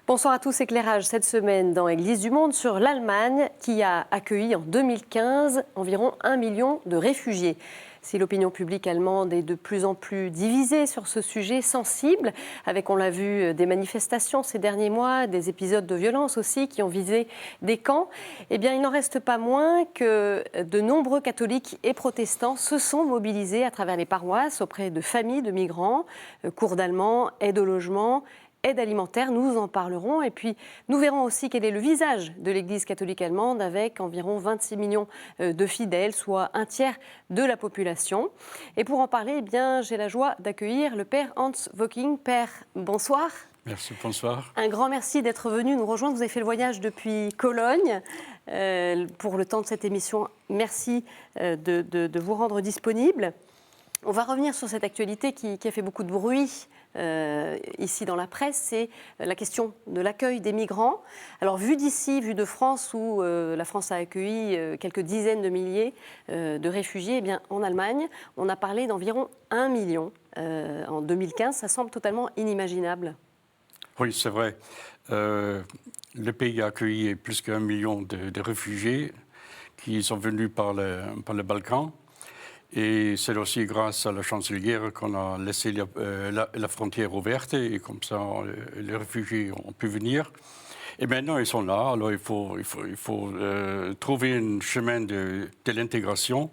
Bonsoir à tous, éclairage cette semaine dans Église du Monde sur l'Allemagne qui a accueilli en 2015 environ 1 million de réfugiés. Si l'opinion publique allemande est de plus en plus divisée sur ce sujet sensible, avec, on l'a vu, des manifestations ces derniers mois, des épisodes de violence aussi qui ont visé des camps, eh bien, il n'en reste pas moins que de nombreux catholiques et protestants se sont mobilisés à travers les paroisses auprès de familles de migrants, cours d'allemand, aide au logement, aide alimentaire, nous en parlerons. Et puis, nous verrons aussi quel est le visage de l'Église catholique allemande avec environ 26 millions de fidèles, soit un tiers de la population. Et pour en parler, eh bien, j'ai la joie d'accueillir le Père Hans Wocking. Père, bonsoir. Merci, bonsoir. Un grand merci d'être venu nous rejoindre. Vous avez fait le voyage depuis Cologne pour le temps de cette émission. Merci de vous rendre disponible. On va revenir sur cette actualité qui a fait beaucoup de bruit ici dans la presse, c'est la question de l'accueil des migrants. Alors vu d'ici, vu de France, où la France a accueilli quelques dizaines de milliers de réfugiés, eh bien, en Allemagne, on a parlé d'environ 1 million en 2015. Ça semble totalement inimaginable. Oui, c'est vrai. Le pays a accueilli plus qu'1 million de réfugiés qui sont venus par le Balkan. Et c'est aussi grâce à la chancelière qu'on a laissé la frontière ouverte et comme ça les réfugiés ont pu venir. Et maintenant ils sont là, alors il faut trouver un chemin de l'intégration.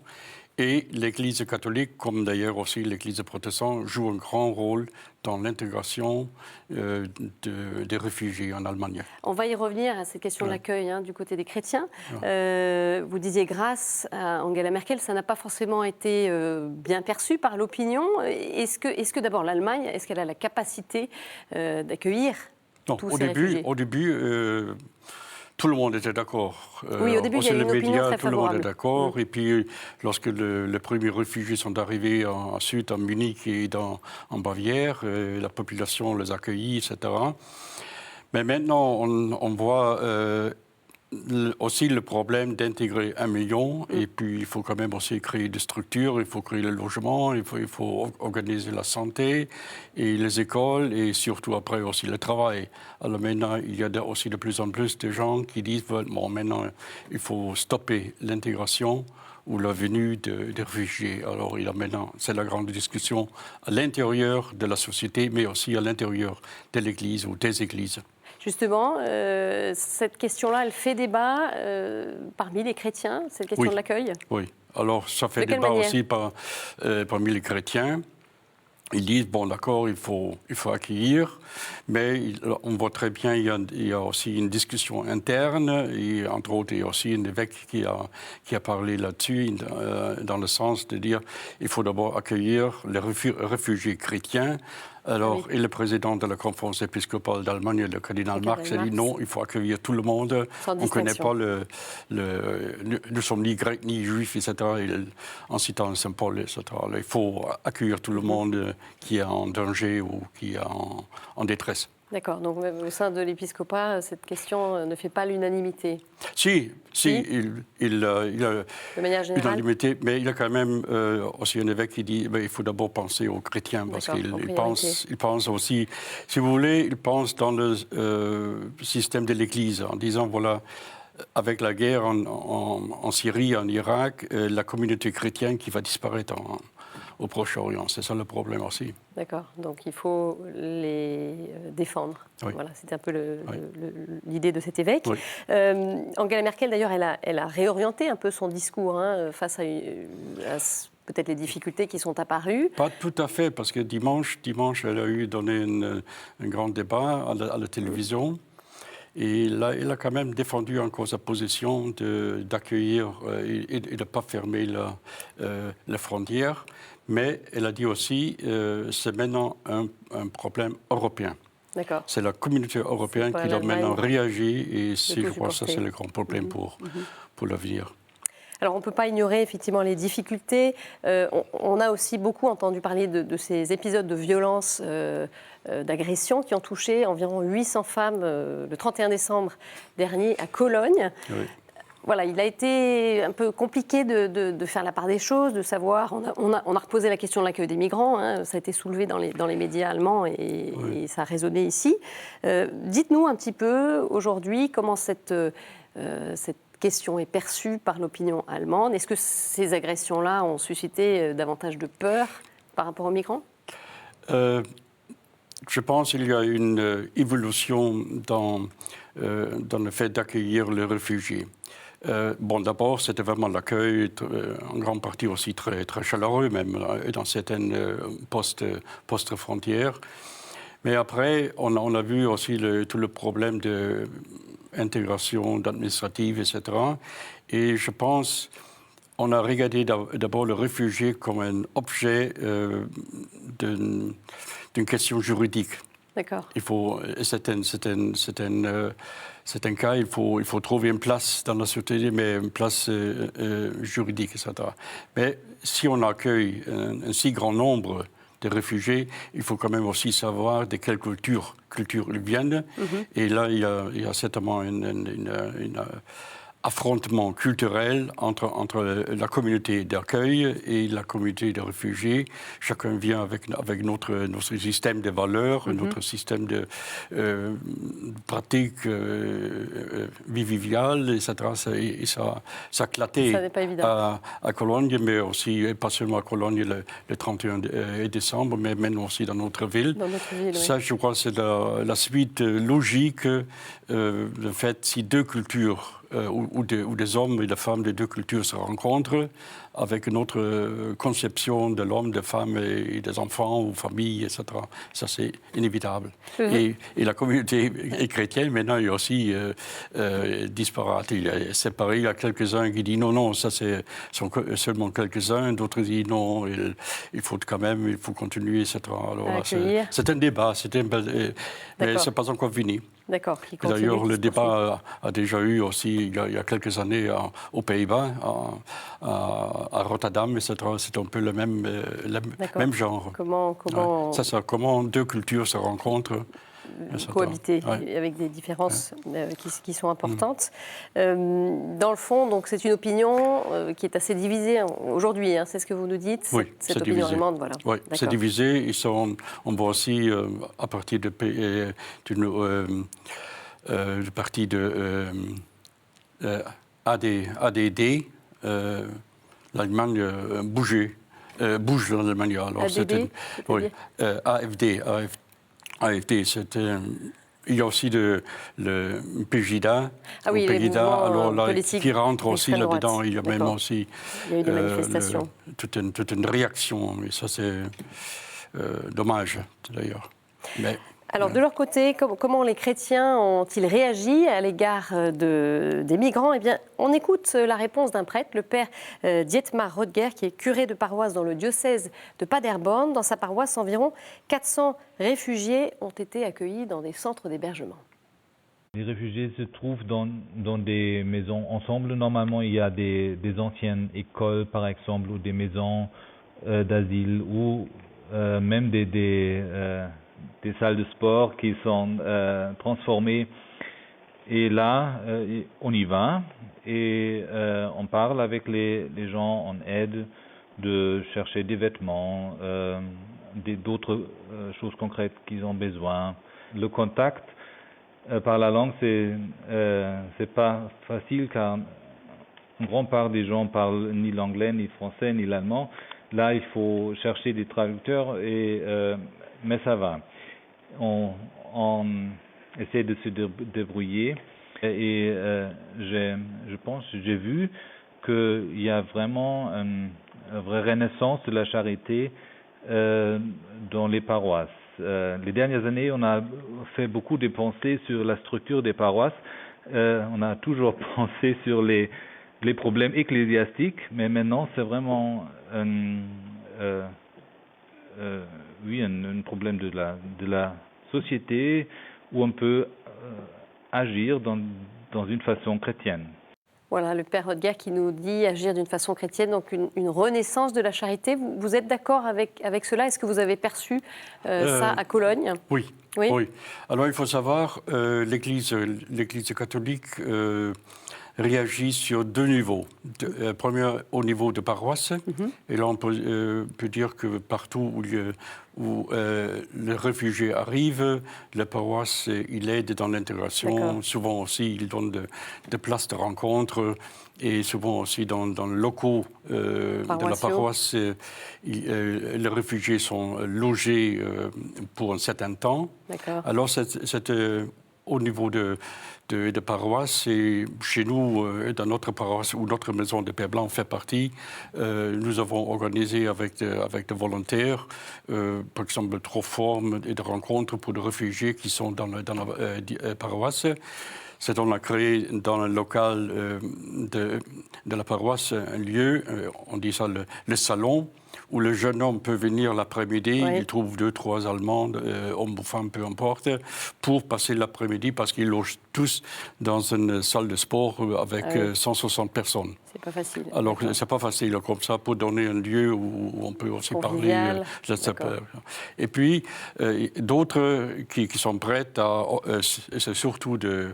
Et l'Église catholique, comme d'ailleurs aussi l'Église protestante, joue un grand rôle dans l'intégration des réfugiés en Allemagne. On va y revenir à cette question de l'accueil du côté des chrétiens. Vous disiez grâce à Angela Merkel, ça n'a pas forcément été bien perçu par l'opinion. Est-ce que d'abord l'Allemagne, est-ce qu'elle a la capacité d'accueillir tous ces réfugiés ? Au début, tout le monde était d'accord. Oui, au début, il y a une opinion très favorable. Tout le monde est d'accord. Et puis, lorsque les premiers réfugiés sont arrivés ensuite à Munich et en Bavière, la population les a accueillis, etc. Mais maintenant, on voit aussi le problème d'intégrer 1 million. Et puis, il faut quand même aussi créer des structures, il faut créer le logement, il faut organiser la santé et les écoles et surtout après aussi le travail. Alors maintenant, il y a aussi de plus en plus de gens qui disent bon, maintenant, il faut stopper l'intégration ou la venue des réfugiés. Alors maintenant, c'est la grande discussion à l'intérieur de la société, mais aussi à l'intérieur de l'Église ou des églises. Justement, cette question-là, elle fait débat parmi les chrétiens, cette question de l'accueil ? Oui, alors ça fait débat aussi parmi les chrétiens. Ils disent, bon d'accord, il faut accueillir, mais on voit très bien il y a aussi une discussion interne, et entre autres, il y a aussi un évêque qui a parlé là-dessus, dans le sens de dire il faut d'abord accueillir les réfugiés chrétiens. Alors, et le président de la conférence épiscopale d'Allemagne, le cardinal Marx, a dit non, il faut accueillir tout le monde. On ne connaît pas nous sommes ni grecs ni juifs, etc. En citant Saint Paul, etc. Alors, il faut accueillir tout le monde qui est en danger ou qui est en détresse. D'accord, donc même au sein de l'épiscopat, cette question ne fait pas l'unanimité. Si, il a de manière générale, unanimité, mais il y a quand même aussi un évêque qui dit il faut d'abord penser aux chrétiens, parce qu'il pense aussi, si vous voulez, il pense dans le système de l'Église, en disant voilà, avec la guerre en Syrie, en Irak, la communauté chrétienne qui va disparaître au Proche-Orient. C'est ça le problème aussi. D'accord, donc il faut les défendre. Oui. Voilà, c'était un peu l'idée de cet évêque. Oui. Angela Merkel, d'ailleurs, elle a réorienté un peu son discours face à peut-être les difficultés qui sont apparues. Pas tout à fait, parce que dimanche elle a donné un grand débat à la télévision. Et là, il a quand même défendu encore sa position d'accueillir et de ne pas fermer la frontière. Mais elle a dit aussi c'est maintenant un problème européen. D'accord. C'est la communauté européenne qui doit maintenant réagir. Et je crois que ça, c'est le grand problème pour l'avenir. Alors on ne peut pas ignorer effectivement les difficultés. On a aussi beaucoup entendu parler de ces épisodes de violence, d'agression qui ont touché environ 800 femmes le 31 décembre dernier à Cologne. Oui. Voilà, il a été un peu compliqué de faire la part des choses, de savoir. On a reposé la question de l'accueil des migrants, hein, ça a été soulevé dans les médias allemands et ça a résonné ici. Dites-nous un petit peu aujourd'hui comment cette question est perçue par l'opinion allemande. Est-ce que ces agressions-là ont suscité davantage de peur par rapport aux migrants ? Je pense qu'il y a une évolution dans le fait d'accueillir les réfugiés. D'abord, c'était vraiment l'accueil, en grande partie aussi très, très chaleureux, même dans certaines postes frontières. Mais après, on a vu aussi tout le problème d'intégration administrative, etc. Et je pense on a regardé d'abord le réfugié comme un objet d'une question juridique. D'accord. C'est un cas, il faut trouver une place dans la société, mais une place juridique, etc. Mais si on accueille un si grand nombre de réfugiés, il faut quand même aussi savoir de quelle culture ils viennent. Mm-hmm. Et là, il y a certainement un affrontement culturel entre la communauté d'accueil et la communauté de réfugiés. Chacun vient avec notre système de valeurs, notre système de pratiques viviales, etc. Ça a éclaté à Cologne, mais aussi, pas seulement à Cologne le 31 décembre, mais maintenant aussi dans notre ville. Dans notre ville, ça, je crois, c'est la suite logique. Le fait, si deux cultures où des hommes et des femmes des deux cultures se rencontrent avec une autre conception de l'homme, des femmes et des enfants ou familles, etc. Ça, c'est inévitable. Et la communauté est chrétienne, maintenant, il y a aussi disparate. Il est séparé. Il y a quelques-uns qui disent non, ça, sont seulement quelques-uns. D'autres disent non, il faut continuer, etc. Alors, c'est un débat, mais ce n'est pas encore fini. D'accord. D'ailleurs, le débat a déjà eu aussi, il y a quelques années, aux Pays-Bas, à Rotterdam, etc. C'est un peu le même genre. Comment deux cultures se rencontrent. Cohabiter avec des différences qui sont importantes. Dans le fond, donc, c'est une opinion qui est assez divisée aujourd'hui, hein, c'est ce que vous nous dites, cette opinion allemande. Voilà. Oui, c'est divisé. On voit aussi, à partir du parti de ADD, l'Allemagne bouge dans l'Allemagne. ADD, AFD, il y a aussi le PJDA, qui rentre aussi là-dedans. Il y a même aussi il y a eu des manifestations. Toute une réaction. Et ça, c'est dommage, d'ailleurs. Alors, de leur côté, comment les chrétiens ont-ils réagi à l'égard des migrants ? Eh bien, on écoute la réponse d'un prêtre, le père Dietmar Rodger, qui est curé de paroisse dans le diocèse de Paderborn. Dans sa paroisse, environ 400 réfugiés ont été accueillis dans des centres d'hébergement. Les réfugiés se trouvent dans des maisons ensemble. Normalement, il y a des anciennes écoles, par exemple, ou des maisons d'asile, ou même des salles de sport qui sont transformées. Et là, on y va et on parle avec les gens, on aide de chercher des vêtements, d'autres choses concrètes qu'ils ont besoin. Le contact par la langue, c'est pas facile car une grande part des gens parlent ni l'anglais, ni le français, ni l'allemand. Là, il faut chercher des traducteurs, mais ça va. On essaie de se débrouiller et je pense, j'ai vu qu'il y a vraiment une vraie renaissance de la charité dans les paroisses. Les dernières années, on a fait beaucoup de pensées sur la structure des paroisses. On a toujours pensé sur les problèmes ecclésiastiques, mais maintenant, c'est vraiment un problème de la société où on peut agir dans une façon chrétienne. Voilà, le père Rodger qui nous dit agir d'une façon chrétienne, donc une renaissance de la charité. Vous êtes d'accord avec cela? Est-ce que vous avez perçu ça à Cologne? Oui. Oui. Oui. Alors, il faut savoir, l'Église catholique réagit sur deux niveaux. Premier, au niveau de paroisse. Et là, on peut dire que partout où le réfugié arrive, la paroisse, il aide dans l'intégration. Souvent aussi, il donne des places de rencontre. Et souvent aussi dans les locaux de la paroisse, les réfugiés sont logés pour un certain temps. Alors, c'est au niveau de paroisse, et chez nous, dans notre paroisse ou notre maison de Père Blanc fait partie, nous avons organisé avec des volontaires, par exemple, 3 formes de rencontres pour des réfugiés qui sont dans la paroisse. C'est on a créé dans le local de la paroisse un lieu, on dit ça le salon, où le jeune homme peut venir l'après-midi, il trouve 2-3 Allemands, hommes ou femmes, peu importe, pour passer l'après-midi, parce qu'ils logent tous dans une salle de sport avec 160 personnes. C'est pas facile. Alors, c'est pas facile comme ça, pour donner un lieu où on peut aussi parler. Et puis, d'autres qui sont prêtes, c'est surtout de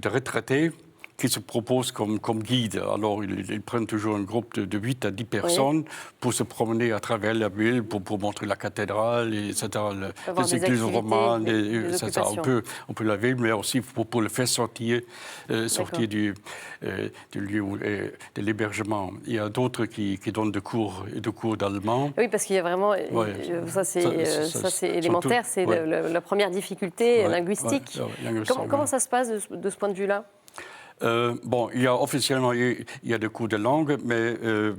retraités, qui se proposent comme guide. Alors, ils prennent toujours un groupe de 8 à 10 personnes pour se promener à travers la ville, pour montrer la cathédrale, etc. Les églises romanes, on peut la ville, mais aussi pour le faire sortir du lieu de l'hébergement. Il y a d'autres qui donnent des cours d'allemand. Oui, parce qu'il y a vraiment... ça, c'est élémentaire, c'est la première difficulté linguistique. Comment ça se passe de ce point de vue-là? Il y a officiellement il y a des cours de langue, mais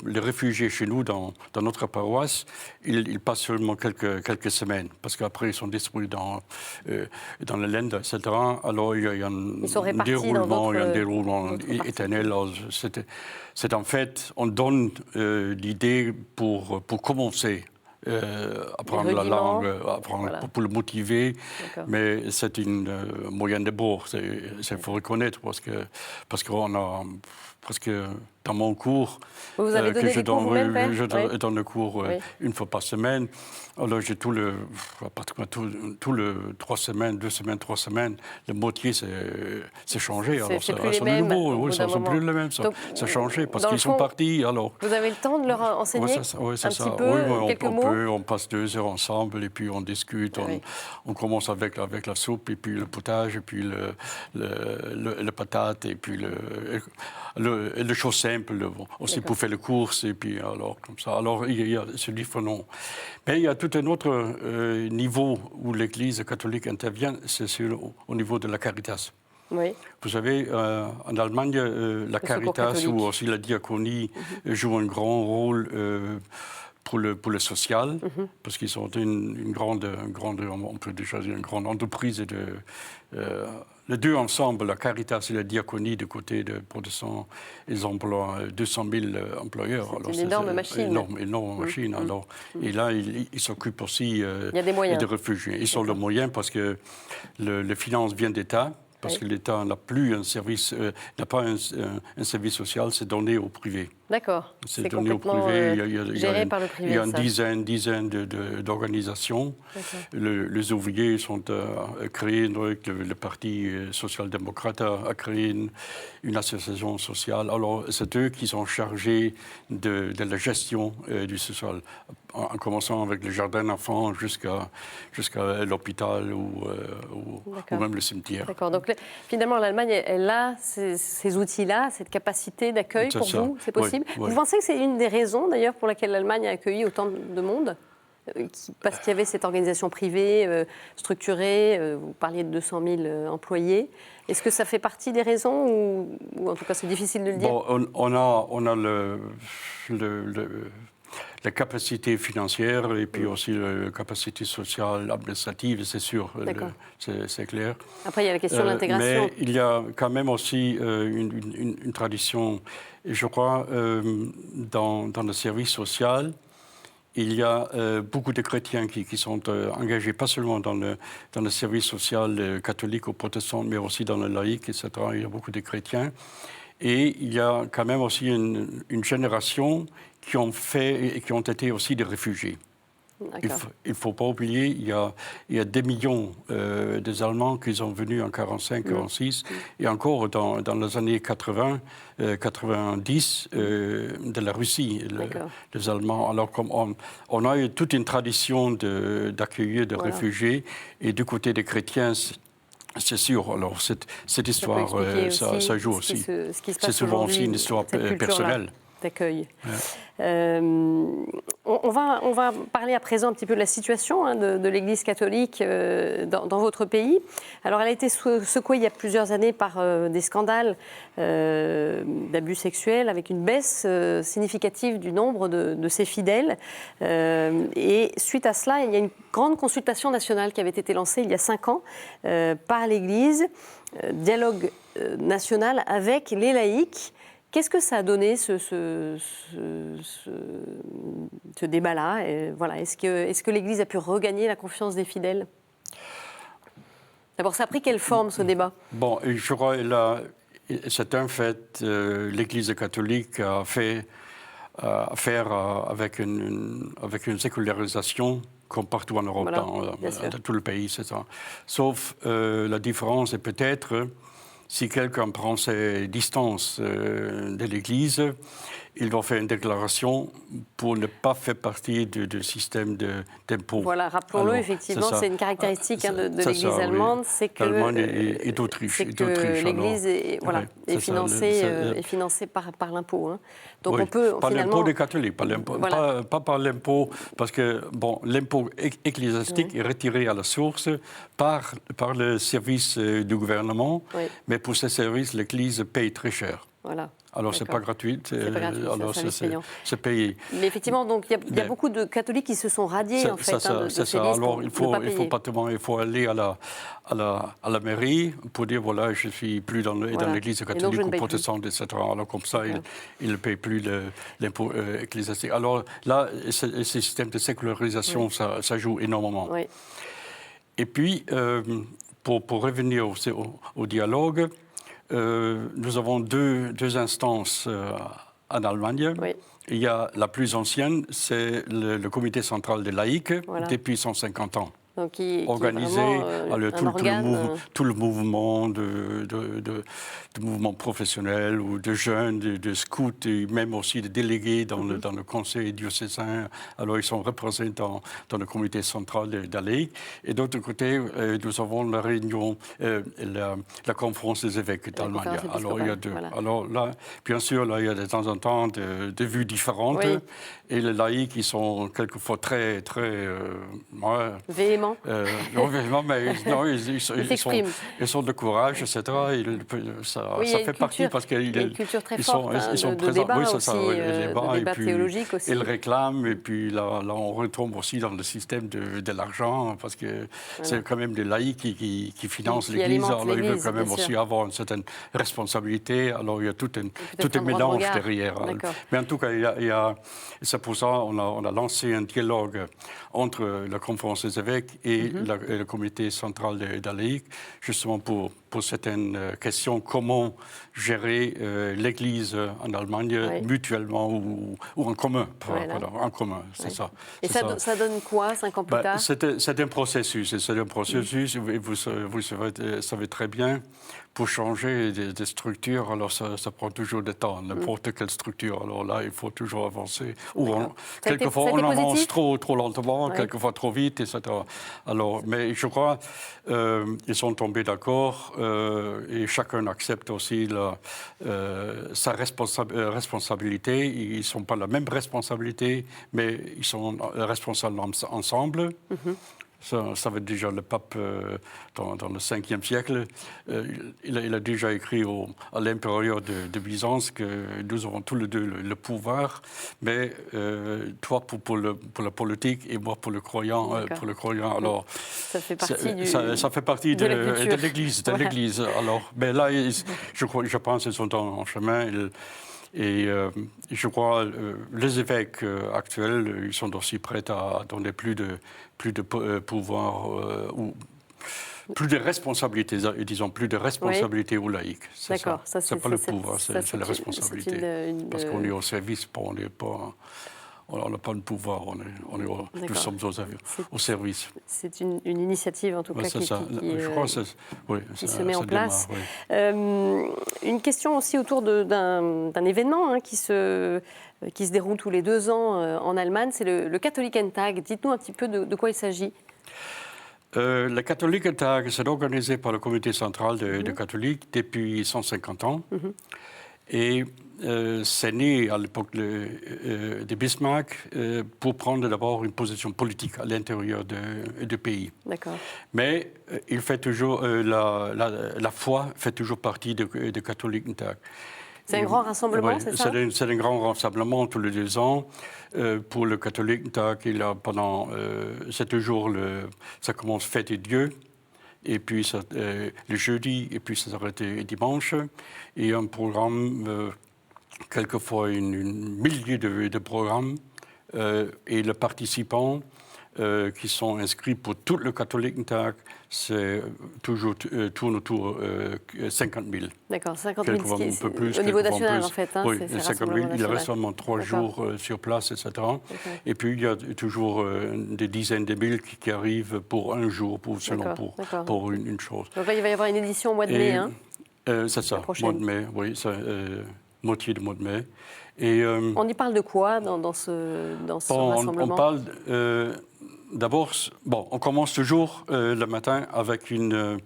les réfugiés chez nous, dans notre paroisse, ils passent seulement quelques semaines, parce qu'après ils sont distribués dans les Länder, etc. Alors il y a un déroulement éternel. C'est en fait, on donne l'idée pour commencer. Apprendre la langue, pour le motiver, mais c'est une moyenne de bord, il faut reconnaître, parce qu'on a presque dans mon cours, vous avez donné des cours vous-même, Père? Je donne le cours une fois par semaine. Alors j'ai pratiquement tout le 3 semaines, 2 semaines, 3 semaines, le moitié c'est changé. Alors c'est plus les mêmes. Ça ne sont plus les mêmes. Ça a changé parce qu'ils sont partis. Alors vous avez le temps de leur enseigner un petit peu, quelques mots. On passe 2 heures ensemble et puis on discute. On commence avec la soupe et puis le potage et puis le patate et puis le chose simple aussi pour faire les courses et puis alors comme ça. Alors il y a ce différent. Mais il y a tout un autre niveau où l'Église catholique intervient, c'est au niveau de la Caritas. Oui. Vous savez, en Allemagne, la Caritas ou aussi la diaconie joue un grand rôle pour le social, parce qu'ils sont une grande, on peut déjà dire une grande entreprise les deux ensemble, la Caritas et la diaconie de côté de protestants, ils emploient 200 000 employeurs. C'est une énorme machine. Énorme machine. Alors, et là, ils s'occupent aussi des réfugiés. Ils ont le moyen parce que les finances viennent d'État. Parce que l'État n'a plus un service, n'a pas un service social, c'est donné au privé. D'accord. C'est donné au privé. Géré par le privé. Il y a une dizaine d'organisations. Les ouvriers sont créés, le Parti social-démocrate a créé une association sociale. Alors, c'est eux qui sont chargés de la gestion du social, en commençant avec le jardin d'enfants jusqu'à l'hôpital ou même le cimetière. D'accord. Donc, finalement, l'Allemagne, elle a ces outils-là, cette capacité d'accueil pour vous, c'est possible. Vous pensez que c'est une des raisons, d'ailleurs, pour laquelle l'Allemagne a accueilli autant de monde? Parce qu'il y avait cette organisation privée, structurée, vous parliez de 200 000 employés. Est-ce que ça fait partie des raisons ou en tout cas c'est difficile de le dire? On a la capacité financière et puis aussi la capacité sociale, administrative, c'est sûr, c'est clair. Après, il y a la question de l'intégration. Mais il y a quand même aussi une tradition, et je crois, dans le service social, il y a beaucoup de chrétiens qui sont engagés, pas seulement dans le service social catholique ou protestant, mais aussi dans le laïque, etc. Il y a beaucoup de chrétiens. Et il y a quand même aussi une génération qui ont été aussi des réfugiés. Il ne faut pas oublier, il y a des millions des Allemands qui sont venus en 1945, 1946, et encore dans les années 80, 90, de la Russie, les Allemands. Alors, comme on a eu toute une tradition d'accueillir des réfugiés, et du côté des chrétiens, c'est sûr. Alors, cette histoire, ça joue aussi. C'est souvent aussi une histoire personnelle. D'accueil. On va parler à présent un petit peu de la situation de l'Église catholique dans votre pays. Alors, elle a été secouée il y a plusieurs années par des scandales d'abus sexuels, avec une baisse significative du nombre de ses fidèles. Et suite à cela, il y a une grande consultation nationale qui avait été lancée il y a 5 ans par l'Église, dialogue national avec les laïcs. Qu'est-ce que ça a donné, ce débat-là? Voilà. Est-ce que l'Église a pu regagner la confiance des fidèles? D'abord, ça a pris quelle forme, ce débat? Bon, je crois que c'est un fait. L'Église catholique a fait affaire avec une sécularisation comme partout en Europe, voilà, dans tout le pays, c'est ça. Sauf la différence est peut-être... Si quelqu'un prend ses distances de l'Église, il doit faire une déclaration pour ne pas faire partie du système d'impôts. Voilà, rappelons-le, effectivement, c'est une caractéristique de l'Église allemande, oui. C'est que l'Allemagne et d'Autriche. L'Église est financée par l'impôt. Hein. Donc oui, on peut par finalement... l'impôt des catholiques, pas par l'impôt, parce que l'impôt ecclésiastique est retiré à la source par le service du gouvernement, mais pour ces services, l'Église paye très cher. Voilà. Alors, ce n'est pas gratuit, c'est payé. Mais effectivement, donc, il y a beaucoup de catholiques qui se sont radiés, en fait, de ces listes. Alors, il faut aller à la mairie pour dire, voilà, je ne suis plus dans l'Église catholique ou protestante, etc. Alors, comme ça, ils ne payent plus l'impôt ecclésiastique. Alors, là, ce système de sécularisation, ça joue énormément. Oui. Et puis, pour revenir au dialogue, nous avons deux instances en Allemagne. Oui. Il y a la plus ancienne, c'est le comité central des laïcs, depuis 150 ans. Donc, organisé tout le mouvement de mouvement professionnel ou de jeunes, de scouts, et même aussi de délégués dans le conseil diocésain. Alors, ils sont représentés dans le comité central des laïcs. Et d'autre côté, nous avons la réunion, la conférence des évêques d'Allemagne. Alors, il y a deux. Voilà. Alors là, bien sûr, là, il y a de temps en temps des vues différentes. Oui. Et les laïcs, ils sont quelquefois très véhéments. Non, mais non, ils sont de courage, etc. Ça fait partie parce qu'ils y a une culture très forte de débat aussi, de débat théologique aussi. Ils réclament, et puis là, on retombe aussi dans le système de l'argent, parce que c'est quand même des laïcs qui financent l'Église. Alors, ils veulent quand même aussi avoir une certaine responsabilité. Alors, il y a tout un mélange derrière. Mais en tout cas, c'est pour ça qu'on a lancé un dialogue entre la conférence des évêques et le comité central des laïcs, justement pour certaines questions, comment gérer l'Église en Allemagne mutuellement ou en commun. En commun, c'est ça. Et ça donne quoi, 5 ans plus tard? C'est un processus. Et vous savez très bien, pour changer des structures, alors ça prend toujours du temps, n'importe quelle structure. Alors là, il faut toujours avancer. Quelquefois, on avance trop lentement, quelquefois trop vite, etc. Alors, mais je crois ils sont tombés d'accord et chacun accepte aussi sa responsabilité. Ils ne sont pas la même responsabilité, mais ils sont responsables ensemble. Ça veut déjà le pape, dans le 5e siècle, il a déjà écrit à l'empereur de Byzance que nous avons tous les deux le pouvoir, mais toi pour la politique et moi pour le croyant. Alors, ça fait partie ça fait partie de l'Église. Alors, mais là, je pense qu'ils sont en chemin. Et je crois les évêques actuels, ils sont aussi prêts à donner plus de pouvoir plus de responsabilités, disons, plus de responsabilités aux laïcs. D'accord. C'est pas le pouvoir, c'est la responsabilité. Parce qu'on est au service, on n'est pas... On n'a pas de pouvoir, nous sommes au service. C'est une initiative, en tout cas, qui se met en place. Une question aussi autour d'un événement qui se déroule tous les 2 ans en Allemagne, c'est le Katholikentag. Dites-nous un petit peu de quoi il s'agit. Le Katholikentag, c'est organisé par le comité central de catholiques depuis 150 ans. Et c'est né à l'époque de Bismarck pour prendre d'abord une position politique à l'intérieur du pays. D'accord. Mais il fait toujours, la foi fait toujours partie de Katholikentag. C'est un grand rassemblement, c'est ça? C'est un grand rassemblement tous les 2 ans. Pour le Katholikentag, c'est toujours ça commence fête de Dieu. Et puis le jeudi, et puis ça s'arrête le dimanche. Et un programme, quelquefois une millier de programmes. Et les participants qui sont inscrits pour tout le Katholikentag, c'est toujours tourne autour 50 000. D'accord, 50 000, un peu plus, au niveau national en fait. Oui, 50 000, il reste seulement 3 jours sur place, etc. Okay. Et puis il y a toujours des dizaines de mille qui arrivent pour un jour, pour une chose. Donc là, il va y avoir une édition au mois de mai, hein? C'est ça, mois de mai, oui, moitié du mois de mai. Et, on y parle de quoi dans ce rassemblement? On parle... D'abord, on commence toujours le matin avec une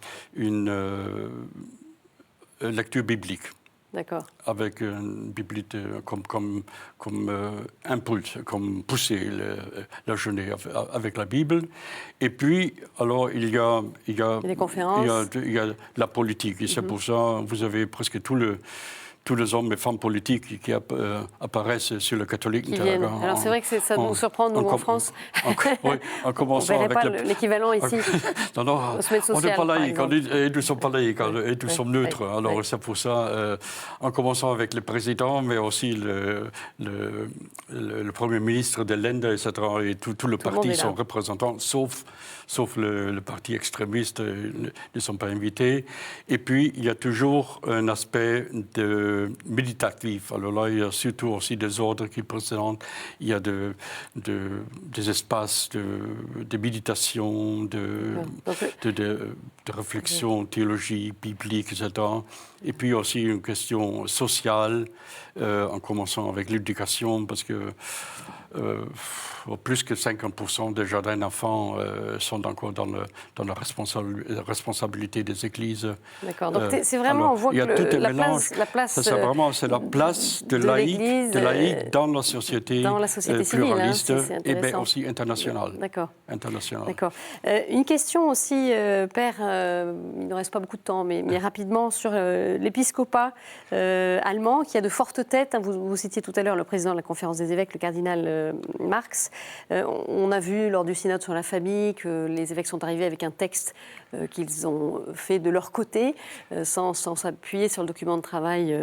lecture biblique. D'accord. Avec une Bible comme impulse, comme pousser la journée avec la Bible. Et puis, alors, il y a des conférences. Il y a la politique. Et c'est pour ça que vous avez presque tous les hommes et femmes politiques qui apparaissent sur le Katholikentag. Alors c'est vrai que ça nous surprend, nous, en France. Oui, en commençant avec l'équivalent ici. Non, on n'est pas laïque, nous ne sommes pas laïques, et nous sommes neutres. Alors c'est pour ça, en commençant avec le président, mais aussi le Premier ministre de l'Inde, etc. Et tout le parti sont représentants, sauf le parti extrémiste, ne sont pas invités. Et puis, il y a toujours un aspect méditatif. Alors là, il y a surtout aussi des ordres qui présentent. Il y a des espaces de méditation, de réflexion, théologie, biblique, etc. Et puis aussi une question sociale, en commençant avec l'éducation, parce que plus que 50% des jardins d'enfants sont encore dans la responsabilité des églises. D'accord. Donc c'est vraiment, on voit que la place c'est la place de laïcs dans la société pluraliste et bien aussi internationale. D'accord. Une question aussi, Père, il ne reste pas beaucoup de temps, mais rapidement, sur l'épiscopat allemand qui a de fortes têtes. Vous citiez tout à l'heure le président de la conférence des évêques, le cardinal Marx. On a vu lors du synode sur la famille que les évêques sont arrivés avec un texte qu'ils ont fait de leur côté, sans s'appuyer sur le document de travail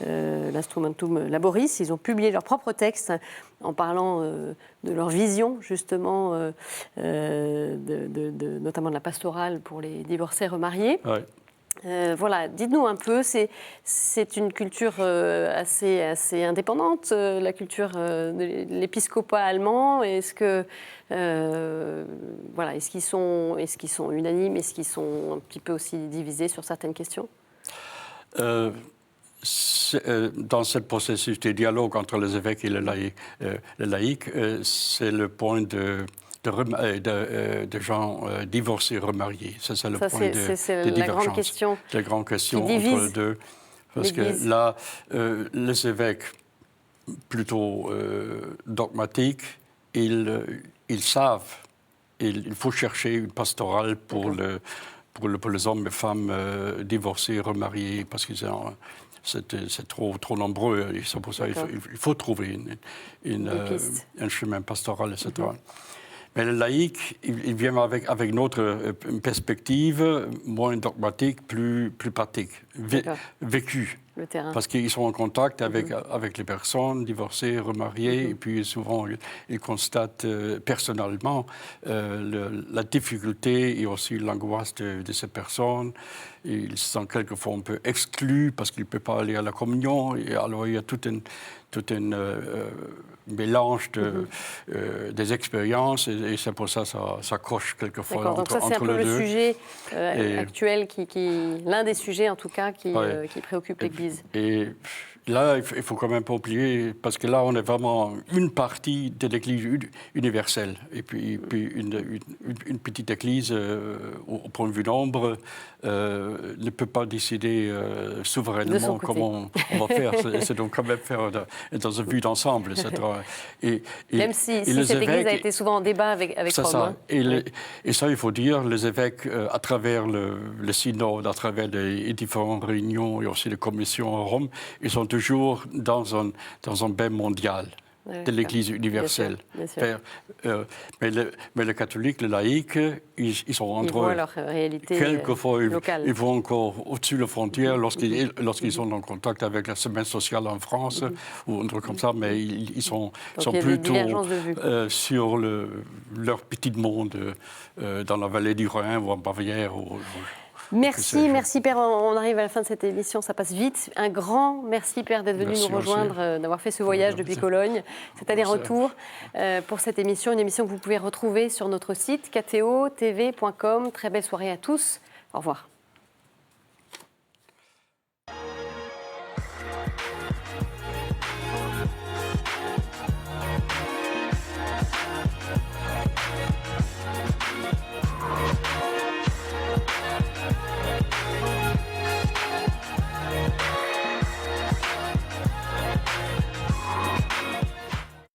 l'Instrumentum Laboris. Ils ont publié leur propre texte en parlant de leur vision, justement, notamment de la pastorale pour les divorcés remariés. Ouais. Voilà, dites-nous un peu, c'est une culture assez indépendante, la culture de l'épiscopat allemand. Est-ce qu'ils sont unanimes, est-ce qu'ils sont un petit peu aussi divisés sur certaines questions? Dans ce processus de dialogue entre les évêques et les laïcs, c'est le point de gens divorcés, remariés. Ça, c'est le point de divergence. La grande question entre les deux. Parce que là, les évêques, plutôt dogmatiques, ils savent qu'il faut chercher une pastorale pour les hommes et femmes divorcés, remariés, parce que c'est trop nombreux. Et c'est pour ça qu'il faut trouver un chemin pastoral, etc. Mais le laïc, il vient avec une autre perspective, moins dogmatique, plus pratique, vécue. le terrain. Parce qu'ils sont en contact avec les personnes divorcées, remariées, et puis souvent ils constatent personnellement la difficulté et aussi l'angoisse de ces personnes. Et ils se sentent quelquefois un peu exclus parce qu'ils ne peuvent pas aller à la communion. Et alors il y a tout un mélange des expériences et c'est pour ça ça coche quelquefois entre les deux. Donc ça, c'est un peu le sujet actuel, l'un des sujets en tout cas qui préoccupe l'Église. Et là, il faut quand même pas oublier, parce que là, on est vraiment une partie de l'Église universelle. Et puis une petite Église, au point de vue nombre, ne peut pas décider souverainement comment on va faire. C'est donc quand même faire dans un but d'ensemble. Même si cette Église a été souvent en débat avec Rome. Ça. Et ça, il faut dire, les évêques, à travers le synode, à travers les différentes réunions et aussi les commissions à Rome, ils sont toujours dans un bain mondial de l'Église universelle. Bien sûr. Mais les catholiques, les laïcs, ils sont entre eux. Ils voient leur réalité quelquefois, locale. Ils vont encore au-dessus de la frontière lorsqu'ils sont en contact avec la semaine sociale en France ou un truc comme ça, mais ils sont plutôt sur leur petit monde dans la vallée du Rhin ou en Bavière. Merci Père, on arrive à la fin de cette émission, ça passe vite. Un grand merci Père d'être venu nous rejoindre, d'avoir fait ce voyage depuis Cologne, cet aller-retour pour cette émission, une émission que vous pouvez retrouver sur notre site kto.tv.com. Très belle soirée à tous, au revoir.